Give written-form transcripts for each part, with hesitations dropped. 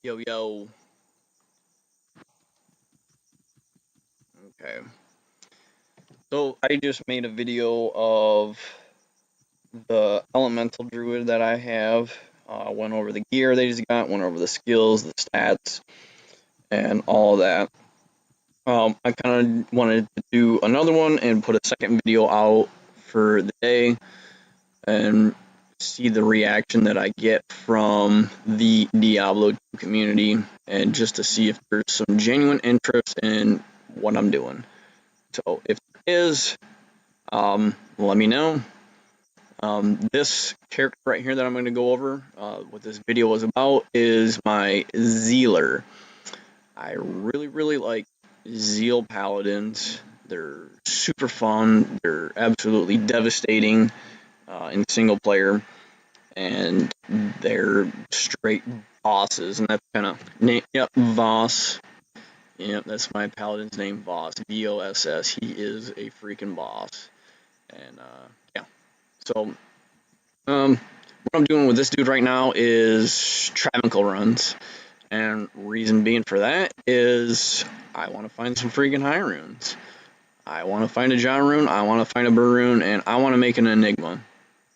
Yo, yo. Okay. So I just made a video of the elemental druid that I have. Went over the gear they just got, went over the skills, the stats, and all that. I kind of wanted to do another one and put a second video out for the day and see the reaction that I get from the Diablo community and just to see if there's some genuine interest in what I'm doing. So if there is, let me know. This character right here that I'm going to go over, what this video was about, is my Zealer. I really like Zeal Paladins. They're super fun. They're absolutely devastating in single player, and they're straight bosses. And that's kind of yep, Voss. Yep, that's my Paladin's name, Voss. Voss. He is a freaking boss. And yeah, so what I'm doing with this dude right now is Travancore runs. And reason being for that is I want to find some freaking high runes. I want to find a John rune, I want to find a Burr rune, and I want to make an Enigma.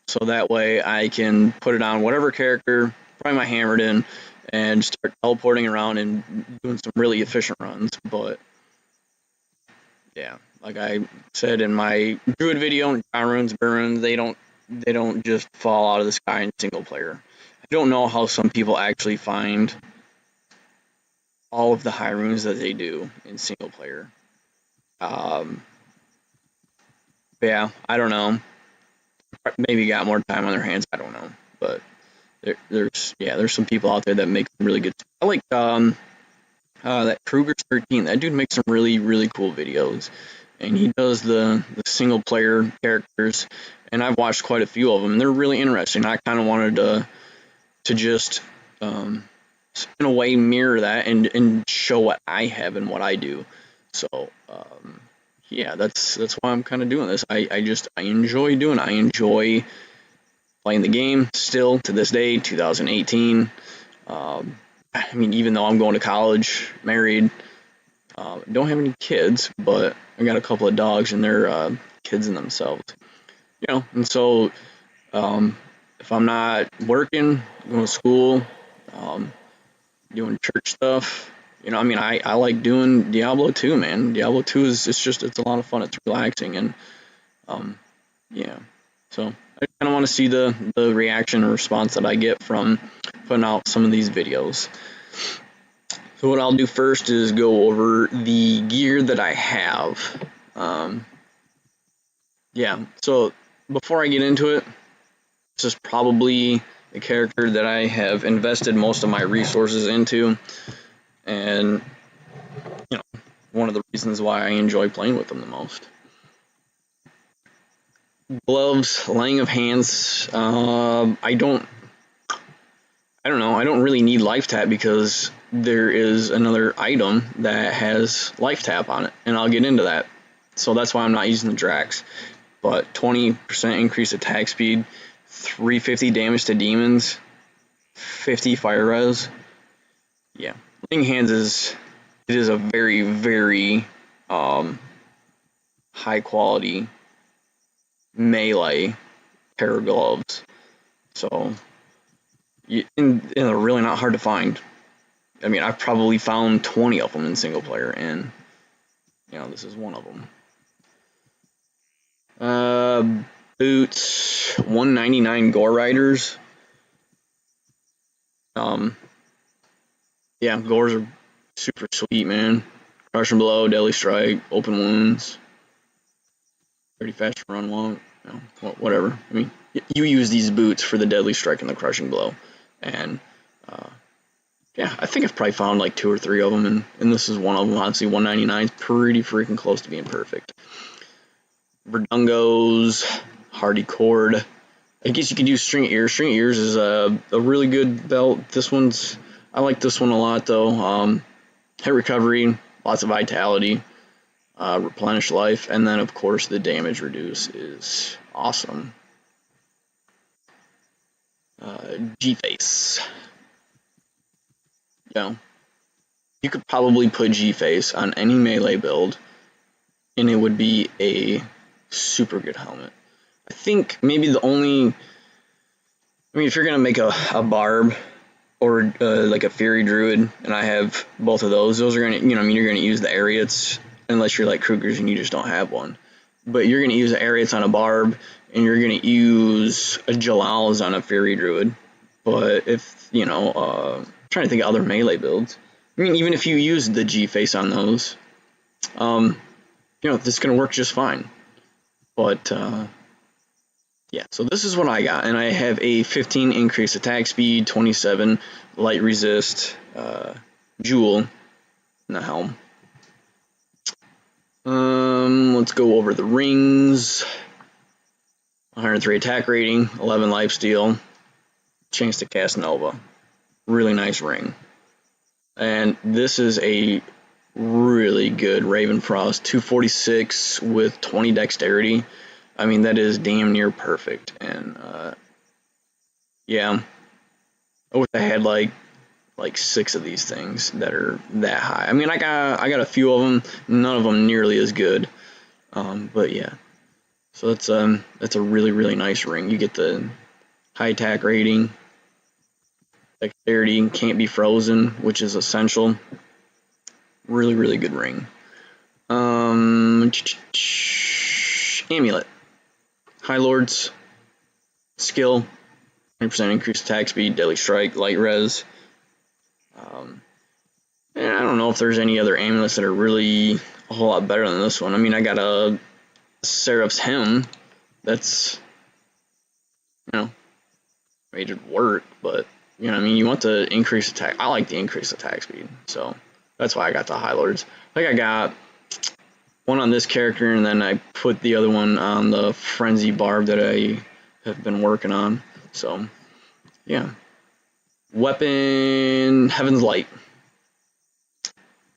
So that way I can put it on whatever character, probably my Hammered in, and start teleporting around and doing some really efficient runs. But yeah, like I said in my Druid video, John runes, Burr runes, they don't just fall out of the sky in single player. I don't know how some people actually find all of the high runes that they do in single player. Yeah, I don't know. Maybe got more time on their hands. I don't know, but there's some people out there that make really good. I like that Kruger's 13. That dude makes some really cool videos, and he does the single player characters, and I've watched quite a few of them. And they're really interesting. I kind of wanted to just in a way mirror that and show what I have and what I do. So yeah, that's why I'm kind of doing this. I enjoy doing it. I enjoy playing the game still to this day, 2018. I mean, even though I'm going to college, married, don't have any kids, but I got a couple of dogs and they're kids in themselves. You know, and so if I'm not working, going to school, doing church stuff, you know, I mean, I like doing Diablo 2, man. Diablo 2 is it's a lot of fun. It's relaxing, and yeah. So I kind of want to see the reaction and response that I get from putting out some of these videos. So what I'll do first is go over the gear that I have. Yeah. So before I get into it, this is probably the character that I have invested most of my resources into. And, you know, one of the reasons why I enjoy playing with them the most. Gloves, laying of hands, I don't know, I don't really need life tap because there is another item that has life tap on it, and I'll get into that. So that's why I'm not using the Drax. But 20% increased attack speed, 350 damage to demons, 50 fire res. Yeah. Laying hands is a very high quality melee pair of gloves. So and they're really not hard to find. I mean, I've probably found 20 of them in single player, and you know, this is one of them. Boots, 199 Gore Riders. Yeah, Gores are super sweet, man. Crush and blow, deadly strike, open wounds. Pretty fast run long. You know, whatever. I mean, you use these boots for the deadly strike and the crushing blow, and yeah, I think I've probably found like 2 or 3 of them, and this is one of them. Honestly, 199 is pretty freaking close to being perfect. Verdungos, Hardy Cord. I guess you could use String Ears. String Ears is a really good belt. I like this one a lot though. Hit recovery, lots of vitality, replenish life, and then of course the damage reduce is awesome. G-Face. you know, you could probably put G-Face on any melee build, and it would be a super good helmet. I think maybe the only, I mean, if you're gonna make a barb or like a Fury Druid, and I have both of those are gonna, I mean, you're gonna use the Ariats unless you're like Kruger's and you just don't have one. But you're gonna use the Ariats on a barb, and you're gonna use a Jalal's on a Fury Druid. But if I'm trying to think of other melee builds. I mean, even if you use the G-Face on those, this is gonna work just fine. But yeah, so this is what I got, and I have a 15 increased attack speed, 27 light resist, jewel in the helm. Let's go over the rings. 103 attack rating, 11 lifesteal, chance to cast Nova. Really nice ring. And this is a really good Ravenfrost, 246 with 20 dexterity. I mean, that is damn near perfect. And yeah, I wish I had like 6 of these things that are that high. I mean, I got a few of them, none of them nearly as good. But yeah, so that's a really, really nice ring. You get the high attack rating, dexterity, can't be frozen, which is essential. Really, really good ring. Amulet. High Lords, skill, 20% increased attack speed, deadly strike, light res. And I don't know if there's any other amulets that are really a whole lot better than this one. I mean, I got a Seraph's Hymn that's, made it work, but, I mean, you want the increased attack. I like the increased attack speed, so that's why I got the High Lords. I think I got one on this character, and then I put the other one on the Frenzy Barb that I have been working on. So, yeah. Weapon, Heaven's Light. I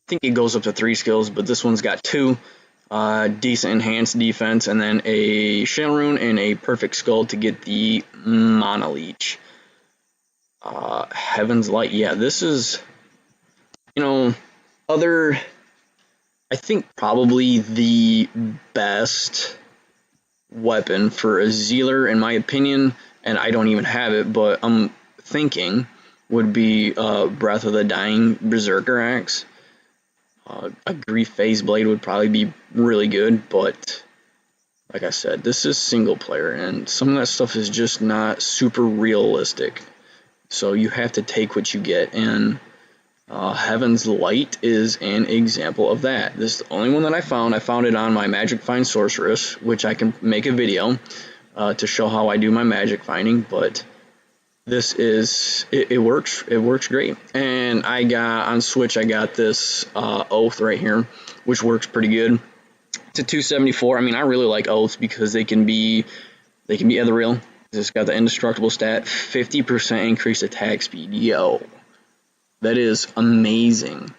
think it goes up to 3 skills, but this one's got 2. Decent enhanced defense, and then a Shell Rune and a Perfect Skull to get the Mana Leech. Heaven's Light, yeah, this is, I think probably the best weapon for a Zealer, in my opinion, and I don't even have it, but I'm thinking would be Breath of the Dying Berserker Axe. A Grief Phase Blade would probably be really good, but like I said, this is single player, and some of that stuff is just not super realistic. So you have to take what you get, and Heaven's Light is an example of that. This is the only one that I found. I found it on my Magic Find Sorceress, which I can make a video to show how I do my magic finding, but this is, it works great. And I got, on Switch, I got this Oath right here, which works pretty good. It's a 274. I mean, I really like Oaths because they can be ethereal. It's got the indestructible stat, 50% increased attack speed. Yo, that is amazing.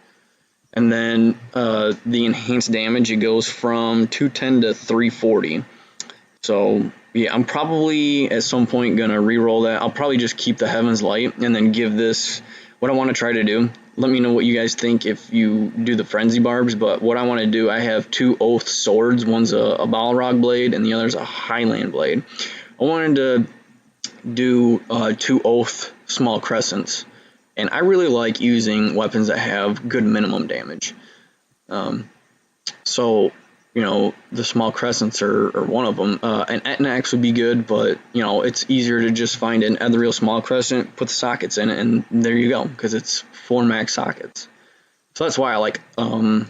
And then the enhanced damage, it goes from 210 to 340. So yeah, I'm probably at some point gonna re-roll that. I'll probably just keep the Heaven's Light and then give this what I want to try to do. Let me know what you guys think if you do the Frenzy Barbs, but what I want to do, I have 2 Oath swords. One's a Balrog blade and the other's a Highland blade. I wanted to do 2 Oath small crescents, and I really like using weapons that have good minimum damage. So the small crescents are one of them. An Etnax would be good, but it's easier to just find an ethereal small crescent, put the sockets in it, and there you go, because it's 4 max sockets. So that's why I like the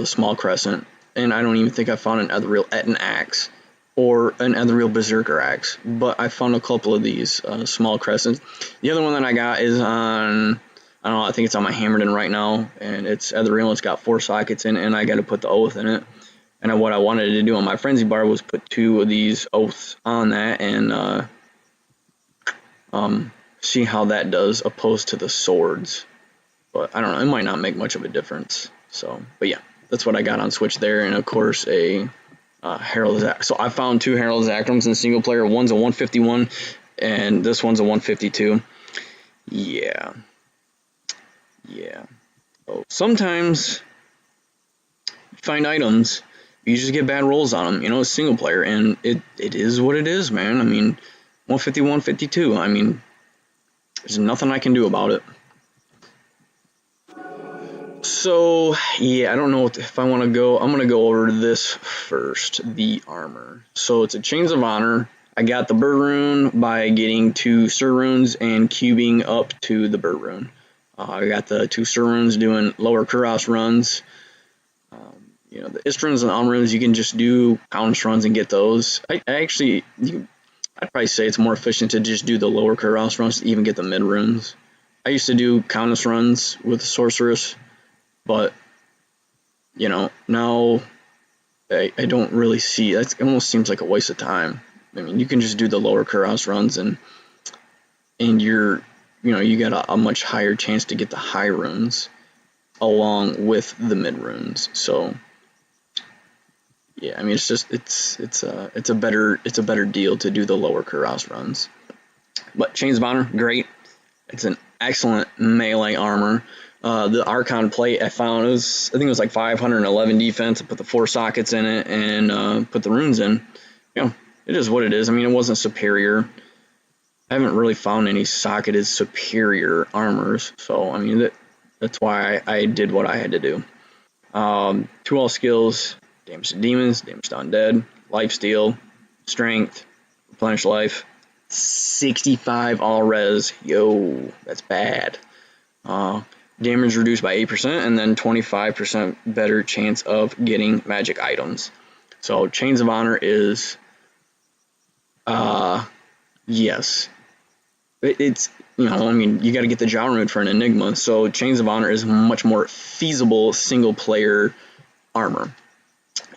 small crescent. And I don't even think I found an ethereal Etnax or an ethereal Berserker Axe, but I found a couple of these small crescents. The other one that I got is on, I don't know, I think it's on my Hammerden right now, and it's ethereal. It's got 4 sockets in it, and I got to put the Oath in it. And what I wanted to do on my Frenzy Bar was put 2 of these Oaths on that and see how that does opposed to the swords. But I don't know, it might not make much of a difference. So, but yeah, that's what I got on Switch there, and of course a Herald Zac. So I found 2 Herald Zachrams in single player. One's a 151, and this one's a 152. Yeah. yeah. So sometimes you find items, you just get bad rolls on them. You know, it's single player, and it is what it is, man. I mean, 150, 152. I mean, there's nothing I can do about it. So, yeah, I don't know if I want to go. I'm going to go over this first, the armor. So, it's a Chains of Honor. I got the Bird Rune by getting 2 Sir Runes and cubing up to the Bird Rune. I got the 2 Sir Runes doing lower Kuros runs. You know, the Ist runes and Alm runes, you can just do Countess runs and get those. I'd probably say it's more efficient to just do the lower Kuros runs to even get the mid runes. I used to do Countess runs with the Sorceress, but, you know, now I don't really see, it almost seems like a waste of time. I mean, you can just do the lower Kuros runs and you got a much higher chance to get the high runes along with the mid runes. So, yeah, I mean, it's a better deal to do the lower Kuros runs. But Chains of Honor, great. It's an excellent melee armor. The Archon plate I found, I think it was like 511 defense. I put the 4 sockets in it and put the runes in. You know, it is what it is. I mean, it wasn't superior. I haven't really found any socketed superior armors. So, I mean, that's why I did what I had to do. 2 all skills, damage to demons, damage to undead, lifesteal, strength, replenish life, 65 all res. Yo, that's bad. Damage reduced by 8% and then 25% better chance of getting magic items. So Chains of Honor is, yes. It's, you know, I mean, you got to get the Jaw Rune for an Enigma. So Chains of Honor is much more feasible single player armor.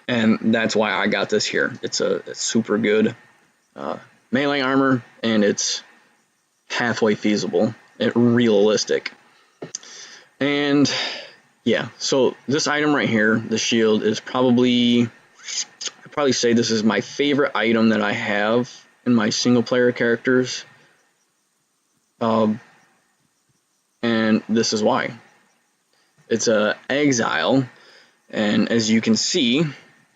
And that's why I got this here. It's a super good melee armor, and it's halfway feasible and realistic. And yeah, so this item right here, the shield, is I'd probably say this is my favorite item that I have in my single player characters. And this is why. It's a Exile, and as you can see,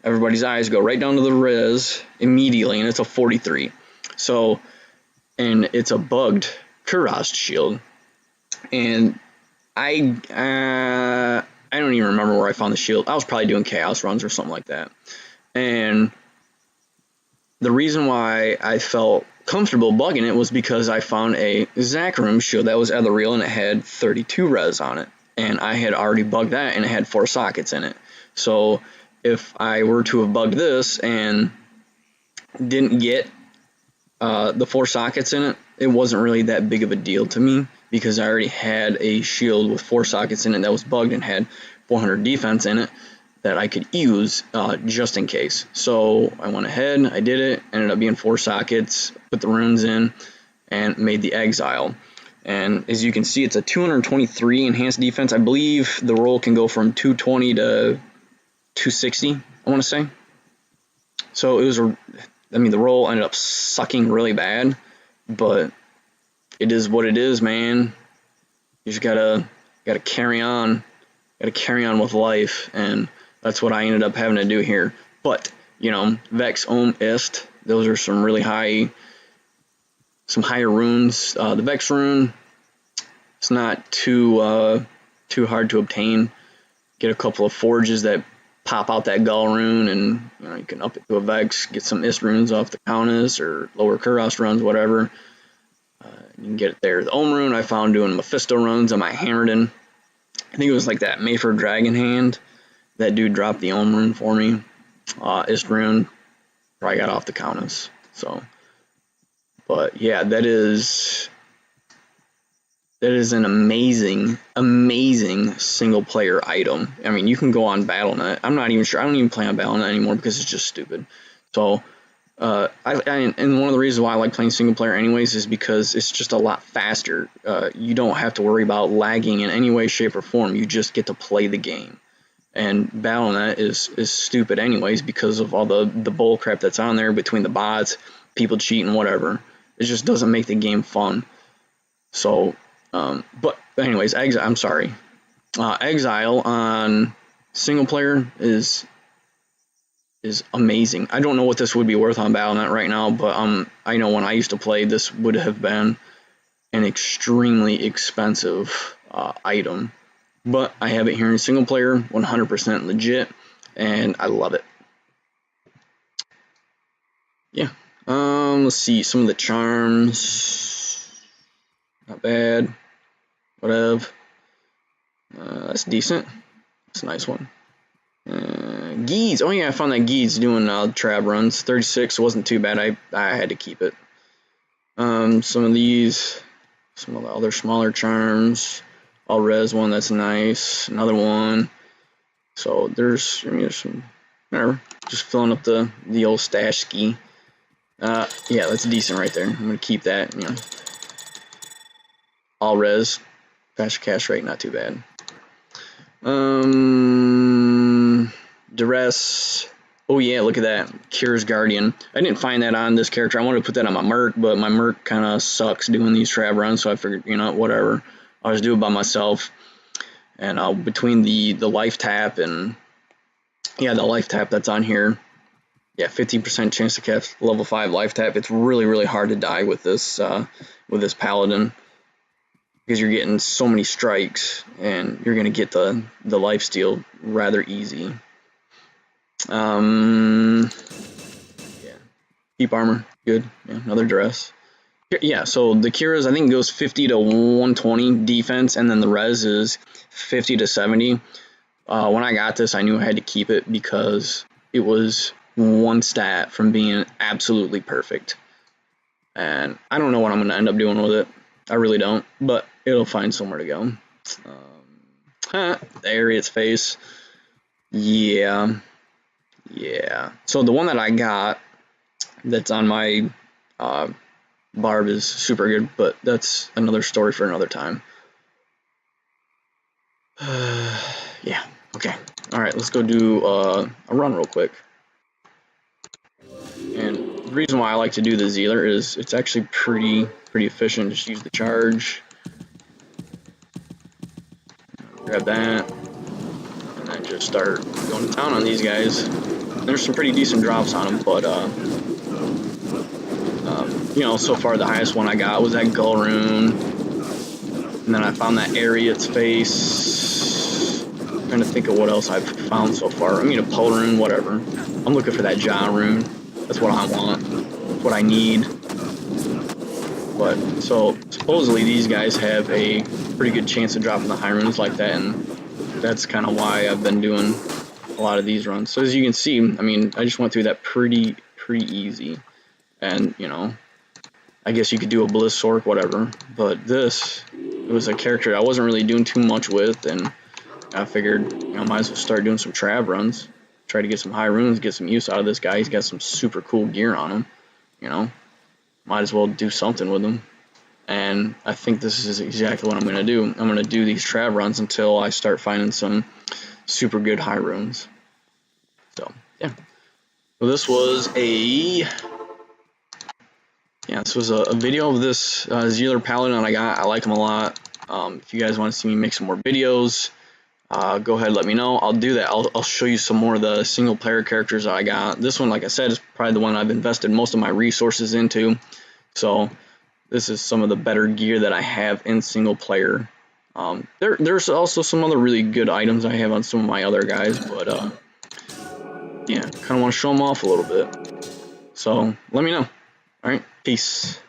everybody's eyes go right down to the res immediately, and it's a 43. So, and it's a bugged Kuros shield, and I don't even remember where I found the shield. I was probably doing chaos runs or something like that. And the reason why I felt comfortable bugging it was because I found a Zacharium shield that was ethereal and it had 32 res on it. And I had already bugged that and it had 4 sockets in it. So if I were to have bugged this and didn't get the 4 sockets in it, it wasn't really that big of a deal to me because I already had a shield with 4 sockets in it that was bugged and had 400 defense in it that I could use just in case. So I went ahead, I did it, ended up being 4 sockets, put the runes in, and made the Exile. And as you can see, it's a 223 enhanced defense. I believe the roll can go from 220 to 260, I want to say. So it was the roll ended up sucking really bad, but it is what it is, man. You just gotta carry on, with life, and that's what I ended up having to do here. But you know, Vex, Ohm, Ist, those are some really higher runes. The Vex rune, it's not too hard to obtain. Get a couple of forges that pop out that Gull rune, and you know, you can up it to a Vex, get some Ist runes off the Countess or lower Kuros runs, whatever. You can get it there. The Ohm rune I found doing Mephisto runs on my Hammerden. I think it was like that Mayfair Dragon Hand. That dude dropped the Ohm rune for me. Ist rune probably got off the Countess. So, but yeah, that is an amazing single player item. I mean, you can go on Battle.net. I'm not even sure. I don't even play on Battle.net anymore because it's just stupid. So, and one of the reasons why I like playing single player anyways is because it's just a lot faster. You don't have to worry about lagging in any way, shape, or form. You just get to play the game. And Battle.net is stupid anyways because of all the bull crap that's on there between the bots, people cheating, whatever. It just doesn't make the game fun. So, but anyways, I'm sorry. Exile on single player is amazing. I don't know what this would be worth on Battle.net right now, but I know when I used to play, this would have been an extremely expensive item. But I have it here in single player, 100% legit, and I love it. Yeah. Let's see, some of the charms. Not bad. Whatever. That's decent. That's a nice one. Geese. Oh yeah, I found that Geese doing trab runs. 36 wasn't too bad. I had to keep it. Some of these, some of the other smaller charms. All res one, that's nice. Another one. So there's some, whatever. Just filling up the old stash ski. Yeah, that's decent right there. I'm gonna keep that. You know, all res, fast cash rate, not too bad. Duress. Oh yeah, look at that. Cure's Guardian. I didn't find that on this character. I wanted to put that on my Merc, but my Merc kind of sucks doing these trab runs, so I figured, you know, whatever. I'll just do it by myself. And between the life tap and, yeah, the life tap that's on here, yeah, 15% chance to cast level 5 life tap. It's really, really hard to die with this Paladin, because you're getting so many strikes, and you're going to get the life steal rather easy. Yeah, keep armor, good. Yeah, another dress. Yeah, so the Kira's, I think, goes 50 to 120 defense, and then the res is 50 to 70. When I got this, I knew I had to keep it because it was one stat from being absolutely perfect. And I don't know what I'm going to end up doing with it. I really don't, but it'll find somewhere to go. There, its face. Yeah. So the one that I got that's on my Barb is super good, but that's another story for another time. Yeah, okay. Alright, let's go do a run real quick. And the reason why I like to do the Zealer is it's actually pretty efficient. Just use the charge. Grab that. And then just start going down on these guys. There's some pretty decent drops on them, but you know, so far the highest one I got was that Gull Rune. And then I found that Ariat's face. I'm trying to think of what else I've found so far. I mean, a Pole Rune, whatever. I'm looking for that Ja Rune. That's what I want. That's what I need. But, so, supposedly these guys have a pretty good chance of dropping the high runes like that, and that's kind of why I've been doing a lot of these runs. So as you can see, I mean, I just went through that pretty easy. And, you know, I guess you could do a Bliss Sork, whatever. But this, it was a character I wasn't really doing too much with, and I figured, you know, I might as well start doing some trab runs. Try to get some high runes, get some use out of this guy. He's got some super cool gear on him, you know. Might as well do something with him. And I think this is exactly what I'm going to do. I'm going to do these trab runs until I start finding some super good high runes. So, yeah. So this was a video of this Zealer Paladin I got. I like him a lot. If you guys want to see me make some more videos, go ahead, let me know. I'll do that. I'll show you some more of the single player characters that I got. This one, like I said, is probably the one I've invested most of my resources into. So this is some of the better gear that I have in single player. There's also some other really good items I have on some of my other guys, but yeah, kind of want to show them off a little bit. So let me know. All right, peace.